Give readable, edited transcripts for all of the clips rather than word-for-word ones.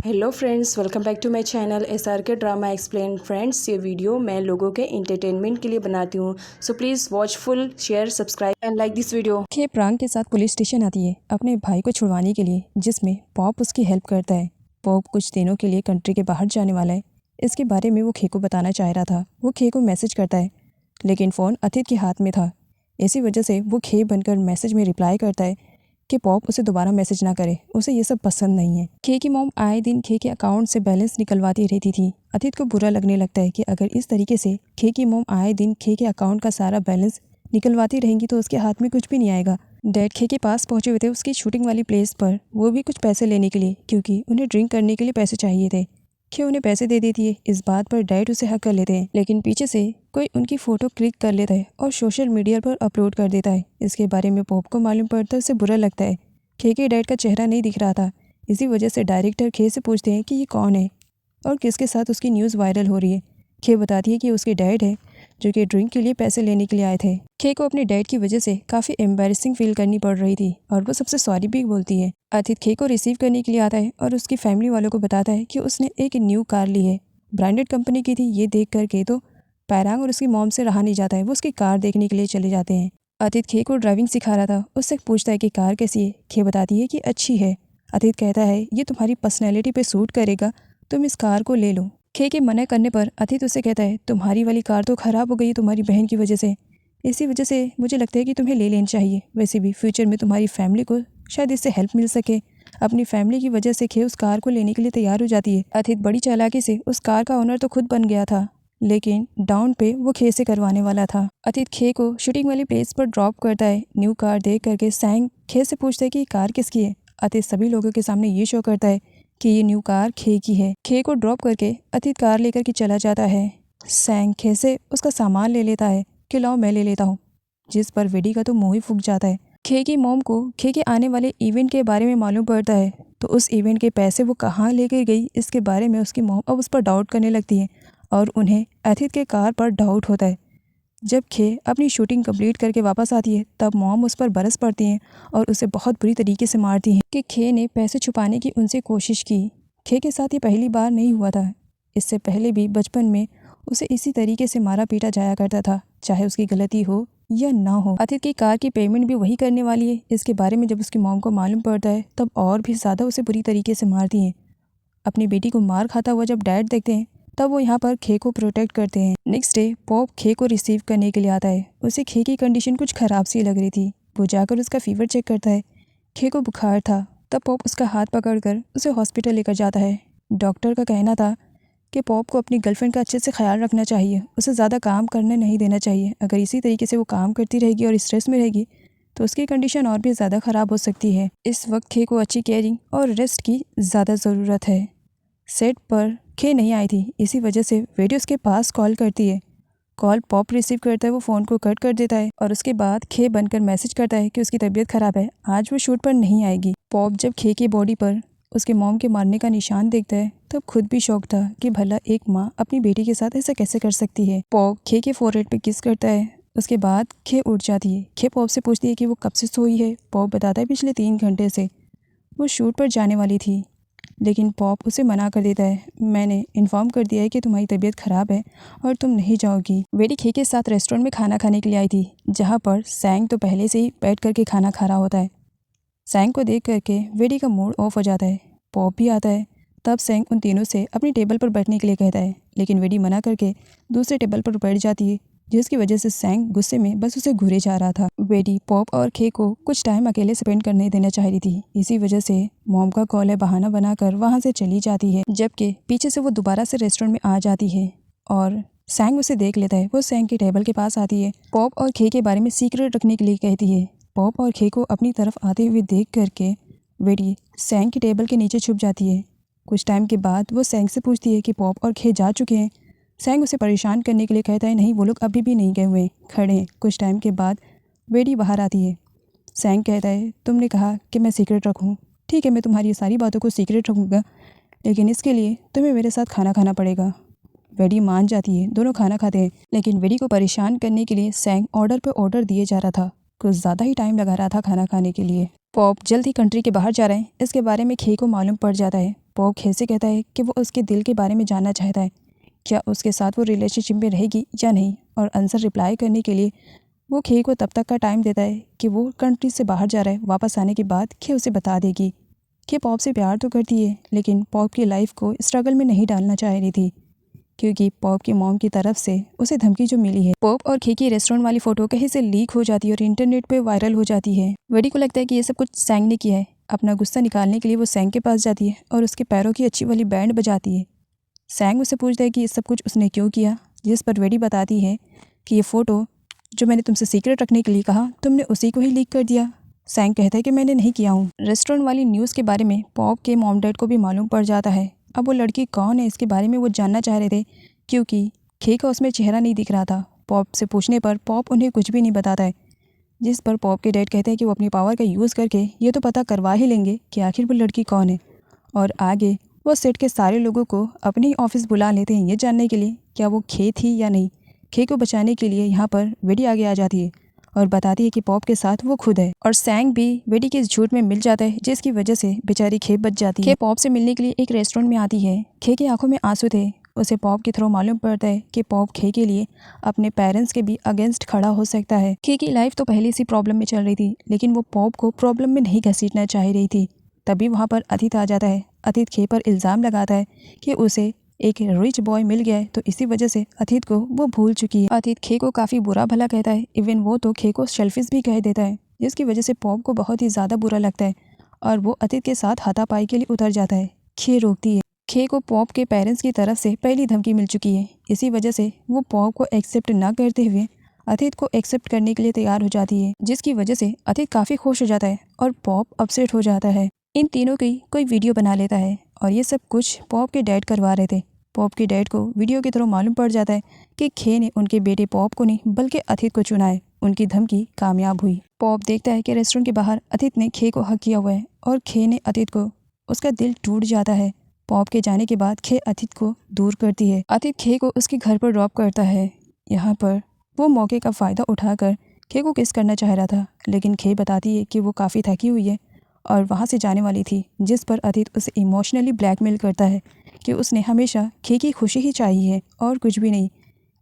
Hello friends, welcome back to my channel SRK drama explain. Friends, ये video मैं लोगों के एंटरटेनमेंट के लिए बनाती हूँ, so please watch full, share, subscribe and like this video. खे प्रांग के साथ पुलिस स्टेशन आती है अपने भाई को छुड़वाने के लिए, जिसमें पॉप उसकी हेल्प करता है। पॉप कुछ दिनों के लिए कंट्री के बाहर जाने वाला है। इसके बारे में वो खे को बताना चाह रहा था। वो खे को मैसेज करता है, लेकिन फ़ोन अथित के हाथ में था। इसी वजह से वो खे बनकर मैसेज में रिप्लाई करता है कि पॉप उसे दोबारा मैसेज ना करे, उसे ये सब पसंद नहीं है। खे की मॉम आए दिन खे के अकाउंट से बैलेंस निकलवाती रहती थी। अथित को बुरा लगने लगता है कि अगर इस तरीके से खे की मॉम आए दिन खे के अकाउंट का सारा बैलेंस निकलवाती रहेंगी तो उसके हाथ में कुछ भी नहीं आएगा। डैड खे के पास पहुंचे हुए थे उसकी शूटिंग वाली प्लेस पर, वो भी कुछ पैसे लेने के लिए, क्योंकि उन्हें ड्रिंक करने के लिए पैसे चाहिए थे। खे उन्हें पैसे दे देती है। इस बात पर डैड उसे हक कर लेते हैं, लेकिन पीछे से कोई उनकी फ़ोटो क्लिक कर लेता है और सोशल मीडिया पर अपलोड कर देता है। इसके बारे में पॉप को मालूम पड़ता है, उसे बुरा लगता है। खे के डैड का चेहरा नहीं दिख रहा था। इसी वजह से डायरेक्टर खे से पूछते हैं कि ये कौन है और किसके साथ उसकी न्यूज़ वायरल हो रही है। खे बताती है कि उसके डैड है, जो कि ड्रिंक के लिए पैसे लेने के लिए आए थे। खे को अपने डैड की वजह से काफ़ी एम्बैरेसिंग फील करनी पड़ रही थी और वो सबसे सॉरी भी बोलती है। अथित खे को रिसीव करने के लिए आता है और उसकी फैमिली वालों को बताता है कि उसने एक न्यू कार ली है, ब्रांडेड कंपनी की थी। ये देख करके तो पैरांग और उसकी मॉम से रहा नहीं जाता है। वो उसकी कार देखने के लिए चले जाते हैं। अथित खे को ड्राइविंग सिखा रहा था, उससे पूछता है कि कार कैसी है। खे बताती है कि अच्छी है। अथित कहता है ये तुम्हारी पर्सनैलिटी पे सूट करेगा, तुम इस कार को ले लो। खे के मना करने पर अथित उससे कहता है तुम्हारी वाली कार तो ख़राब हो गई तुम्हारी बहन की वजह से, इसी वजह से मुझे लगता है कि तुम्हें ले लेनी चाहिए। वैसे भी फ्यूचर में तुम्हारी फैमिली को शायद इससे हेल्प मिल सके। अपनी फैमिली की वजह से खे उस कार को लेने के लिए तैयार हो जाती है। अथित बड़ी चालाकी से उस कार का ओनर तो खुद बन गया था, लेकिन डाउन पे वो खे से करवाने वाला था। अथित खे को शूटिंग वाली प्लेस पर ड्रॉप करता है। न्यू कार देख करके सैंग खे से पूछता है कि ये कार किसकी है। अथित सभी लोगों के सामने ये शो करता है कि ये न्यू कार खे की है। खे को ड्रॉप करके अथित कार लेकर के चला जाता है। सैंग खे से उसका सामान ले लेता है कि लाओ मैं ले लेता हूँ, जिस पर वेडी का तो मुंह ही फूक जाता है। खे की मॉम को खे के आने वाले इवेंट के बारे में मालूम पड़ता है, तो उस इवेंट के पैसे वो कहाँ लेकर गई, इसके बारे में उसकी मॉम अब उस पर डाउट करने लगती है और उन्हें अथित के कार पर डाउट होता है। जब खे अपनी शूटिंग कंप्लीट करके वापस आती है, तब मॉम उस पर बरस पड़ती हैं और उसे बहुत बुरी तरीके से मारती हैं कि खे ने पैसे छुपाने की उनसे कोशिश की। खे के साथ ये पहली बार नहीं हुआ था। इससे पहले भी बचपन में उसे इसी तरीके से मारा पीटा जाया करता था, चाहे उसकी गलती हो या ना हो। अथित की कार की पेमेंट भी वही करने वाली है। इसके बारे में जब उसकी मॉम को मालूम पड़ता है, तब और भी ज़्यादा उसे बुरी तरीके से मारती हैं। अपनी बेटी को मार खाता हुआ जब डैड देखते हैं, तब वो यहाँ पर खे को प्रोटेक्ट करते हैं। नेक्स्ट डे पॉप खे को रिसीव करने के लिए आता है। उसे खे की कंडीशन कुछ ख़राब सी लग रही थी। वो जाकर उसका फीवर चेक करता है। खे को बुखार था। तब पॉप उसका हाथ पकड़कर उसे हॉस्पिटल लेकर जाता है। डॉक्टर का कहना था कि पॉप को अपनी गर्लफ्रेंड का अच्छे से ख्याल रखना चाहिए, उसे ज़्यादा काम करने नहीं देना चाहिए। अगर इसी तरीके से वो काम करती रहेगी और स्ट्रेस में रहेगी तो उसकी कंडीशन और भी ज़्यादा ख़राब हो सकती है। इस वक्त खे को अच्छी केयरिंग और रेस्ट की ज़्यादा ज़रूरत है। सेट पर खे नहीं आई थी, इसी वजह से वेडी उसके पास कॉल करती है। कॉल पॉप रिसीव करता है, वो फ़ोन को कट कर देता है और उसके बाद खे बनकर मैसेज करता है कि उसकी तबीयत ख़राब है, आज वो शूट पर नहीं आएगी। पॉप जब खे की बॉडी पर उसके मॉम के मारने का निशान देखता है, तब खुद भी शौक था कि भला एक माँ अपनी बेटी के साथ ऐसा कैसे कर सकती है। पॉप खे के फोरहेड पे किस करता है। उसके बाद खे उठ जाती है। खे पॉप से पूछती है कि वो कब से सोई है। पॉप बताता है पिछले 3 घंटे से। वो शूट पर जाने वाली थी, लेकिन पॉप उसे मना कर देता है। मैंने इन्फॉर्म कर दिया है कि तुम्हारी तबीयत ख़राब है और तुम नहीं जाओगी। वेडी खे के साथ रेस्टोरेंट में खाना खाने के लिए आई थी, जहाँ पर सैंग तो पहले से ही बैठ करके खाना खा रहा होता है। सैंग को देख करके वेडी का मूड ऑफ हो जाता है। पॉप भी आता है। तब सैंग उन तीनों से अपनी टेबल पर बैठने के लिए कहता है, लेकिन वेडी मना करके दूसरे टेबल पर बैठ जाती है, जिसकी वजह से सैंग गुस्से में बस उसे घूरे जा रहा था। वेडी पॉप और खे को कुछ टाइम अकेले स्पेंड करने देना चाह रही थी। इसी वजह से मॉम का कॉल है बहाना बनाकर वहाँ से चली जाती है, जबकि पीछे से वो दोबारा से रेस्टोरेंट में आ जाती है और सैंग उसे देख लेता है। वो सैंग की टेबल के पास आती है। पॉप और खे के बारे में सीक्रेट रखने के लिए कहती है। पॉप और खे को अपनी तरफ आते हुए देख करके वेडी सैंग की टेबल के नीचे छुप जाती है। कुछ टाइम के बाद वो सैंग से पूछती है कि पॉप और खे जा चुके हैं। सैंग उसे परेशान करने के लिए कहता है नहीं, वो लोग अभी भी नहीं गए हुए, खड़े हैं। कुछ टाइम के बाद वेडी बाहर आती है। सैंग कहता है तुमने कहा कि मैं सीक्रेट रखूं, ठीक है मैं तुम्हारी ये सारी बातों को सीक्रेट रखूँगा, लेकिन इसके लिए तुम्हें मेरे साथ खाना खाना पड़ेगा। वेडी मान जाती है। दोनों खाना खाते हैं, लेकिन वेडी को परेशान करने के लिए सैंग ऑर्डर पे ऑर्डर दिए जा रहा था। कुछ ज़्यादा ही टाइम लगा रहा था खाना खाने के लिए। पॉप जल्द ही कंट्री के बाहर जा रहे हैं, इसके बारे में खे को मालूम पड़ जाता है। पॉप खे से कहता है कि वो उसके दिल के बारे में जानना चाहता है, क्या उसके साथ वो रिलेशनशिप में रहेगी या नहीं। और आंसर रिप्लाई करने के लिए वो खे को तब तक का टाइम देता है कि वो कंट्री से बाहर जा रहा है। वापस आने के बाद खे उसे बता देगी कि पॉप से प्यार तो करती है, लेकिन पॉप की लाइफ को स्ट्रगल में नहीं डालना चाह रही थी, क्योंकि पॉप की मॉम की तरफ से उसे धमकी जो मिली है। पॉप और खे की रेस्टोरेंट वाली फ़ोटो कहीं से लीक हो जाती है और इंटरनेट पे वायरल हो जाती है। वेडी को लगता है कि ये सब कुछ सैंग ने किया है। अपना गुस्सा निकालने के लिए वो सैंग के पास जाती है और उसके पैरों की अच्छी वाली बैंड बजाती है। सैंग उससे पूछता है कि ये सब कुछ उसने क्यों किया, जिस पर वेडी बताती है कि ये फ़ोटो जो मैंने तुमसे सीक्रेट रखने के लिए कहा, तुमने उसी को ही लीक कर दिया। सैंग कहता है कि मैंने नहीं किया हूँ। रेस्टोरेंट वाली न्यूज़ के बारे में पॉप के मॉम डैड को भी मालूम पड़ जाता है। अब वो लड़की कौन है इसके बारे में वो जानना चाह रहे थे, क्योंकि खे का उसमें चेहरा नहीं दिख रहा था। पॉप से पूछने पर पॉप उन्हें कुछ भी नहीं बताता है, जिस पर पॉप के डैड कहते हैं कि वो अपनी पावर का यूज़ करके ये तो पता करवा ही लेंगे कि आखिर वो लड़की कौन है। और आगे वो सेट के सारे लोगों को अपने ही ऑफिस बुला लेते हैं ये जानने के लिए क्या वो खे थी या नहीं। खे को बचाने के लिए यहाँ पर वेडी आगे आ जाती है और बताती है कि पॉप के साथ वो खुद है। और सैंग भी वेडी के इस झूठ में मिल जाता है, जिसकी वजह से बेचारी खे बच जाती है। खे पॉप से मिलने के लिए एक रेस्टोरेंट में आती है। खे की आंखों में आंसू थे। उसे पॉप के थ्रू मालूम पड़ता है कि पॉप खे के लिए अपने पेरेंट्स के भी अगेंस्ट खड़ा हो सकता है। खे की लाइफ तो पहले से प्रॉब्लम में चल रही थी, लेकिन वो पॉप को प्रॉब्लम में नहीं घसीटना चाह रही थी। तभी वहाँ पर अतीत आ जाता है। अतीत खे पर इल्ज़ाम लगाता है कि उसे एक रिच बॉय मिल गया है, तो इसी वजह से अतीत को वो भूल चुकी है। अतीत खे को काफ़ी बुरा भला कहता है, इवन वो तो खे को शेल्फिश भी कह देता है, जिसकी वजह से पॉप को बहुत ही ज़्यादा बुरा लगता है और वो अतीत के साथ हाथापाई के लिए उतर जाता है। खे रोकती है। खे को पॉप के पेरेंट्स की तरफ से पहली धमकी मिल चुकी है, इसी वजह से वो पॉप को एक्सेप्ट ना करते हुए अतीत को एक्सेप्ट करने के लिए तैयार हो जाती है, जिसकी वजह से अतीत काफ़ी खुश हो जाता है और पॉप अपसेट हो जाता है। इन तीनों की कोई वीडियो बना लेता है और ये सब कुछ पॉप के डैड करवा रहे थे। पॉप के डैड को वीडियो के थ्रू मालूम पड़ जाता है कि खे ने उनके बेटे पॉप को नहीं बल्कि अतीत को चुना है। उनकी धमकी कामयाब हुई। पॉप देखता है कि रेस्टोरेंट के बाहर अतीत ने खे को हक किया हुआ है और खे ने अतीत को, उसका दिल टूट जाता है। पॉप के जाने के बाद खे अतीत को दूर करती है। अतीत खे को उसके घर पर ड्रॉप करता है। यहाँ पर वो मौके का फ़ायदा उठाकर खे को किस करना चाह रहा था, लेकिन खे बताती है कि वो काफ़ी थकी हुई है और वहाँ से जाने वाली थी, जिस पर अतीत उसे इमोशनली ब्लैकमेल करता है कि उसने हमेशा खे की खुशी ही चाहिए है और कुछ भी नहीं।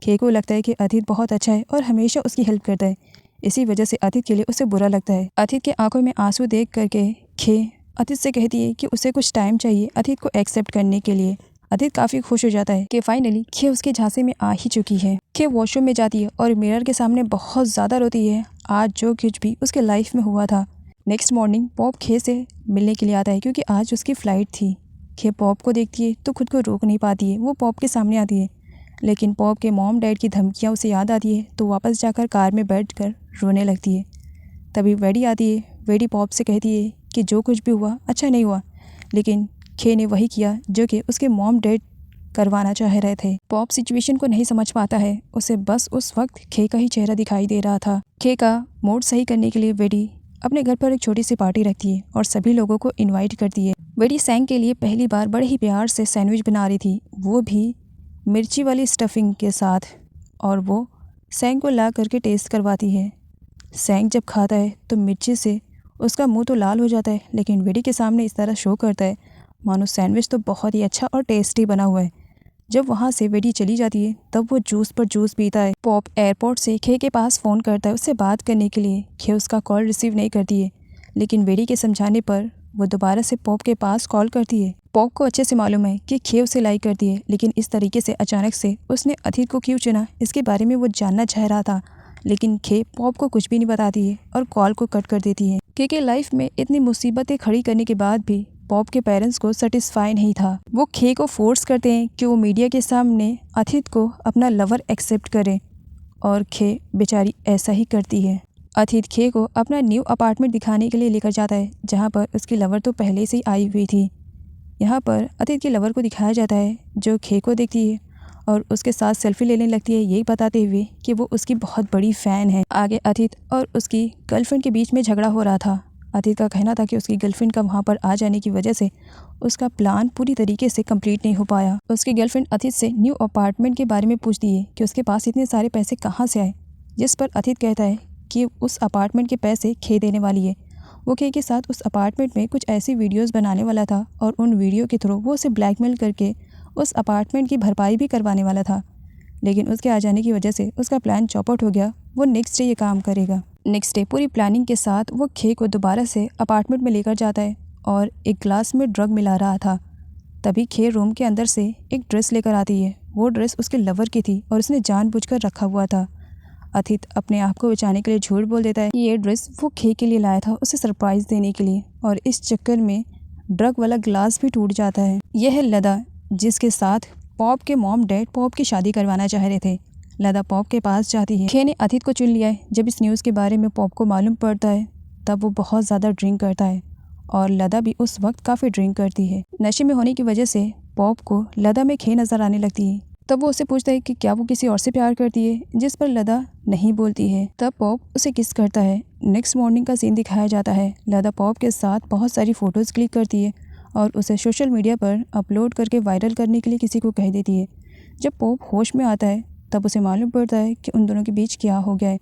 खे को लगता है कि अतीत बहुत अच्छा है और हमेशा उसकी हेल्प करता है, इसी वजह से अतीत के लिए उसे बुरा लगता है। अतीत के आंखों में आंसू देख करके खे अतीत से कहती है कि उसे कुछ टाइम चाहिए अतीत को एक्सेप्ट करने के लिए। अतीत काफ़ी खुश हो जाता है कि फाइनली खे उसके झांसे में आ ही चुकी है। खे वॉशरूम में जाती है और मिरर के सामने बहुत ज़्यादा रोती है आज जो कुछ भी उसके लाइफ में हुआ था। नेक्स्ट मॉर्निंग पॉप खे से मिलने के लिए आता है क्योंकि आज उसकी फ़्लाइट थी। खे पॉप को देखती है तो खुद को रोक नहीं पाती है, वो पॉप के सामने आती है, लेकिन पॉप के मॉम डैड की धमकियाँ उसे याद आती है तो वापस जाकर कार में बैठकर रोने लगती है। तभी वेडी आती है। वेडी पॉप से कहती है कि जो कुछ भी हुआ अच्छा नहीं हुआ, लेकिन खे ने वही किया जो कि उसके मॉम डैड करवाना चाह रहे थे। पॉप सिचुएशन को नहीं समझ पाता है, उसे बस उस वक्त खे का ही चेहरा दिखाई दे रहा था। खे का मूड सही करने के लिए वेडी अपने घर पर एक छोटी सी पार्टी रखती है और सभी लोगों को इनवाइट करती है। वेडी सैंग के लिए पहली बार बड़े ही प्यार से सैंडविच बना रही थी, वो भी मिर्ची वाली स्टफिंग के साथ, और वो सैंग को ला करके टेस्ट करवाती है। सैंग जब खाता है तो मिर्ची से उसका मुंह तो लाल हो जाता है, लेकिन वेडी के सामने इस तरह शो करता है मानो सैंडविच तो बहुत ही अच्छा और टेस्टी बना हुआ है। जब वहाँ से वेडी चली जाती है तब वो जूस पर जूस पीता है। पॉप एयरपोर्ट से खे के पास फ़ोन करता है उससे बात करने के लिए। खे उसका कॉल रिसीव नहीं करती है, लेकिन वेडी के समझाने पर वो दोबारा से पॉप के पास कॉल करती है। पॉप को अच्छे से मालूम है कि खे उसे लाइक करती है, लेकिन इस तरीके से अचानक से उसने अतीत को क्यों चुना इसके बारे में वो जानना चाह रहा था, लेकिन खे पॉप को कुछ भी नहीं बताती है और कॉल को कट कर देती है। खे के लाइफ में इतनी मुसीबतें खड़ी करने के बाद भी पॉप के पेरेंट्स को सेटिस्फाई नहीं था। वो खे को फोर्स करते हैं कि वो मीडिया के सामने अतीत को अपना लवर एक्सेप्ट करे और खे बेचारी ऐसा ही करती है। अतीत खे को अपना न्यू अपार्टमेंट दिखाने के लिए लेकर जाता है, जहाँ पर उसकी लवर तो पहले से ही आई हुई थी। यहाँ पर अतीत के लवर को दिखाया जाता है जो खे को देखती है और उसके साथ सेल्फी लेने लगती है, यही बताते हुए कि वो उसकी बहुत बड़ी फ़ैन है। आगे अतीत और उसकी गर्लफ्रेंड के बीच में झगड़ा हो रहा था। अतीत का कहना था कि उसकी गर्लफ्रेंड का वहाँ पर आ जाने की वजह से उसका प्लान पूरी तरीके से कंप्लीट नहीं हो पाया। उसकी गर्लफ्रेंड अतीत से न्यू अपार्टमेंट के बारे में पूछती है कि उसके पास इतने सारे पैसे कहाँ से आए, जिस पर अतीत कहता है कि उस अपार्टमेंट के पैसे खे देने वाली है। वो खे के साथ उस अपार्टमेंट में कुछ ऐसी वीडियोस बनाने वाला था और उन वीडियो के थ्रू वो उसे ब्लैकमेल करके उस अपार्टमेंट की भरपाई भी करवाने वाला था। लेकिन उसके आ जाने की वजह से उसका प्लान चौपट हो गया। वो नेक्स्ट डे ये काम करेगा। नेक्स्ट डे पूरी प्लानिंग के साथ वो खे को दोबारा से अपार्टमेंट में लेकर जाता है और एक ग्लास में ड्रग मिला रहा था। तभी खे रूम के अंदर से एक ड्रेस लेकर आती है। वो ड्रेस उसके लवर की थी और उसने जानबूझकर रखा हुआ था। अथित अपने आप को बचाने के लिए झूठ बोल देता है कि ये ड्रेस वो खे के लिए लाया था, उसे सरप्राइज़ देने के लिए, और इस चक्कर में ड्रग वाला ग्लास भी टूट जाता है। यह है लदा, जिसके साथ पॉप के मॉम डैड पॉप की शादी करवाना चाह रहे थे। लदा पॉप के पास जाती है। खे ने अथित को चुन लिया है। जब इस न्यूज़ के बारे में पॉप को मालूम पड़ता है तब वो बहुत ज़्यादा ड्रिंक करता है और लदा भी उस वक्त काफ़ी ड्रिंक करती है। नशे में होने की वजह से पॉप को लदा में खे नज़र आने लगती है। तब वो उससे पूछता है कि क्या वो किसी और से प्यार करती है, जिस पर लदा नहीं बोलती है। तब पॉप उसे किस करता है। नेक्स्ट मॉर्निंग का सीन दिखाया जाता है। लदा पॉप के साथ बहुत सारी फ़ोटोज़ क्लिक करती है और उसे सोशल मीडिया पर अपलोड करके वायरल करने के लिए किसी को कह देती है। जब पॉप होश में आता है तब उसे मालूम पड़ता है कि उन दोनों के बीच क्या हो गया है,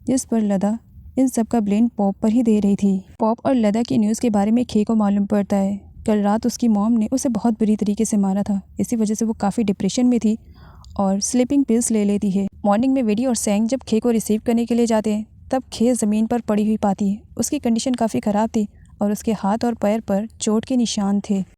जिस पर लदा इन सब का ब्लेम पॉप पर ही दे रही थी। पॉप और लदा की न्यूज़ के बारे में खे को मालूम पड़ता है। कल रात उसकी मॉम ने उसे बहुत बुरी तरीके से मारा था। इसी वजह से वो काफ़ी डिप्रेशन में थी और स्लीपिंग पिल्स ले लेती है। मॉर्निंग में वेडी और सैंग जब खे को रिसीव करने के लिए जाते हैं तब खे ज़मीन पर पड़ी हुई पाती है। उसकी कंडीशन काफ़ी ख़राब थी और उसके हाथ और पैर पर चोट के निशान थे।